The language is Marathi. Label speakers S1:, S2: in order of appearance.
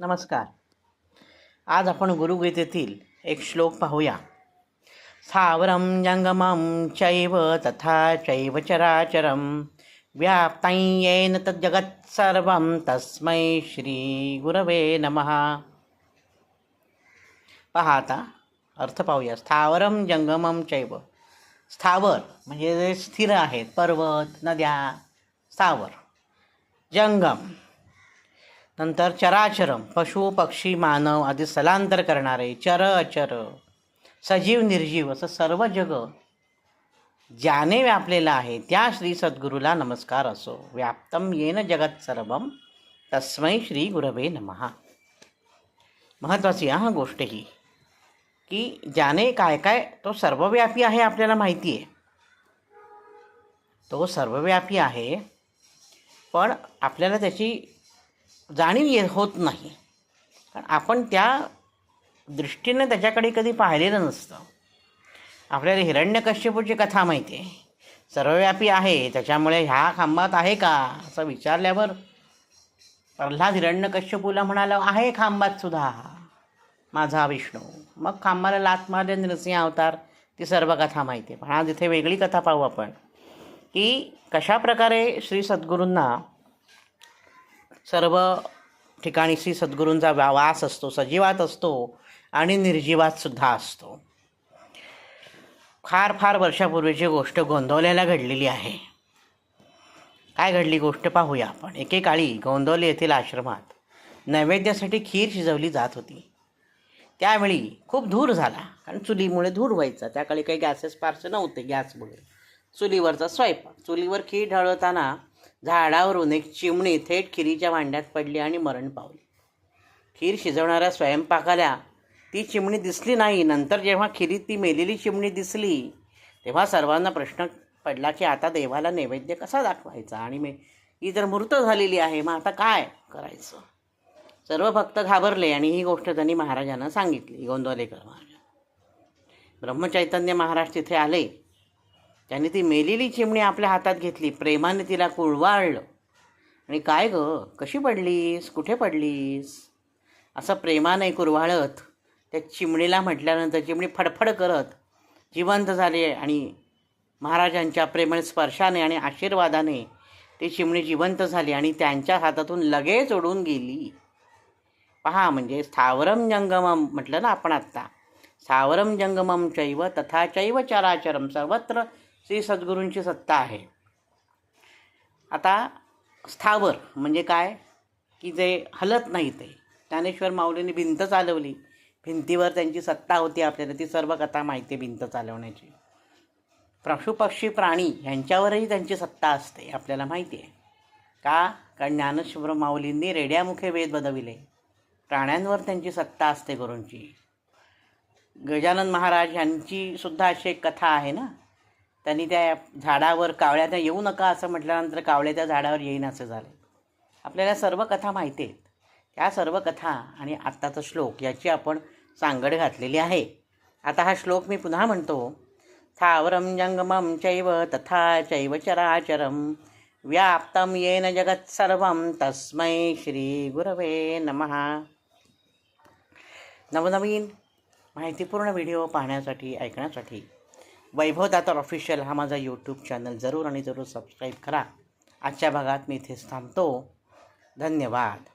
S1: नमस्कार. आज आपण गुरुगीतेतील एक श्लोक पाहूया. स्थावरं जंगमं चैव तथा चैव चराचरं व्याप्तं येन तज्जगत्सर्वं तस्मै श्री गुरवे नमः. पहा आता अर्थ पाहूया. स्थावरं जंगमं चैव. स्थावर म्हणजे जे स्थिर आहेत, पर्वत, नद्या, स्थावर. जंगम नंतर चराचरम, पशु पक्षी मानव आदी स्थलांतर करणारे, चर अचर, सजीव निर्जीव असं सर्व जग ज्याने व्यापलेलं आहे त्या श्री सद्गुरूला नमस्कार असो. व्याप्तम येन जगत सर्वम तस्मै श्री गुरवे नमः. महत्त्वाची हा गोष्ट ही की ज्याने काय काय, तो सर्वव्यापी आहे आपल्याला माहिती आहे. तो सर्वव्यापी आहे, पण आपल्याला त्याची जाणीव होत नाही, कारण आपण त्या दृष्टीने त्याच्याकडे कधी पाहिलेलं नसतं. आपल्याला हिरण्यकश्यपूची कथा माहिती आहे. सर्वव्यापी आहे त्याच्यामुळे ह्या खांबात आहे का असं विचारल्यावर प्रल्हाद हिरण्यकश्यपूला म्हणाला, आहे खांबात सुद्धा माझा विष्णू. मग खांबाला लाथ मारले नृसिंह अवतार, ती सर्व कथा माहिती आहे. पण आज इथे वेगळी कथा पाहू आपण की कशा प्रकारे श्री सद्गुरूंना सर्व ठिकाणी श्री सद्गुरूंचा वास असतो, सजीवात असतो आणि निर्जीवात सुद्धा असतो. फार फार वर्षापूर्वीची गोष्ट गोंदवल्याला घडलेली आहे. काय घडली गोष्ट पाहूया आपण. एकेकाळी गोंदवले येथील आश्रमात नैवेद्यासाठी खीर शिजवली जात होती. त्यावेळी खूप धूर झाला, कारण चुलीमुळे धूर व्हायचा. त्या काळी काही गॅसेस फारसे नव्हते, गॅसमुळे चुलीवरचा स्वयंपाक. चुलीवर खीर ढळवताना झाडावरून एक चिमणी थेट खिरीच्या भांड्यात पडली आणि मरण पावली. खीर शिजवणाऱ्या स्वयंपाकाला ती चिमणी दिसली नाही. नंतर जेव्हा खिरीत ती मेलेली चिमणी दिसली तेव्हा सर्वांना प्रश्न पडला की आता देवाला नैवेद्य कसा दाखवायचा, आणि ही तर मृत झालेली आहे, मग आता काय करायचं. सर्व भक्त घाबरले आणि ही गोष्ट त्यांनी महाराजांना सांगितली. गोंदवलेकर महाराज, ब्रह्मचैतन्य महाराज तिथे आले. त्यांनी ती मेलेली चिमणी आपल्या हातात घेतली, प्रेमाने तिला कुळवाळलं आणि काय गं, कशी पडलीस, कुठे पडलीस असं प्रेमाने कुरवाळत त्या चिमणीला म्हटल्यानंतर चिमणी फडफड करत जिवंत झाली आणि महाराजांच्या प्रेमळ स्पर्शाने आणि आशीर्वादाने ती चिमणी जिवंत झाली आणि त्यांच्या हातातून लगेच उडून गेली. पहा, म्हणजे स्थावरम जंगमम म्हटलं ना आपण आत्ता. स्थावरम जंगमम चैव तथा चैव चराचरम, सर्वत्र श्री सद्गुरूंची सत्ता आहे. आता स्थावर म्हणजे काय की जे हलत नाही ते. ज्ञानेश्वर माऊलींनी भिंत चालवली, भिंतीवर त्यांची सत्ता होती. आपल्याला ती सर्व कथा माहिती आहे भिंत चालवण्याची. पशुपक्षी प्राणी यांच्यावरही त्यांची सत्ता असते, आपल्याला माहिती आहे. का? कारण ज्ञानेश्वर माऊलींनी रेड्यामुखे वेद बदविले. प्राण्यांवर त्यांची सत्ता असते गुरूंची. गजानन महाराज यांची सुद्धा अशी एक कथा आहे ना. त्यांनी त्या झाडावर कावळ्या येऊ नका असं म्हटल्यानंतर कावळे त्या झाडावर येईन असं झाले. आपल्याला सर्व कथा माहिती आहेत. त्या सर्व कथा आणि आत्ताचा श्लोक याची आपण सांगड घातलेली आहे. आता हा श्लोक मी पुन्हा म्हणतो. स्थावरं जंगमं चैव तथा चैव चराचरं व्याप्तं येन जगत् सर्वं तस्मै श्री गुरवे नमः. नवनवीन माहितीपूर्ण व्हिडिओ पाहण्यासाठी, ऐकण्यासाठी वैभवदाता ऑफिशियल हा माझा यूट्यूब चॅनल जरूर आणि जरूर सबस्क्राईब करा. आजच्या भागात मी इथेच थांबतो. धन्यवाद.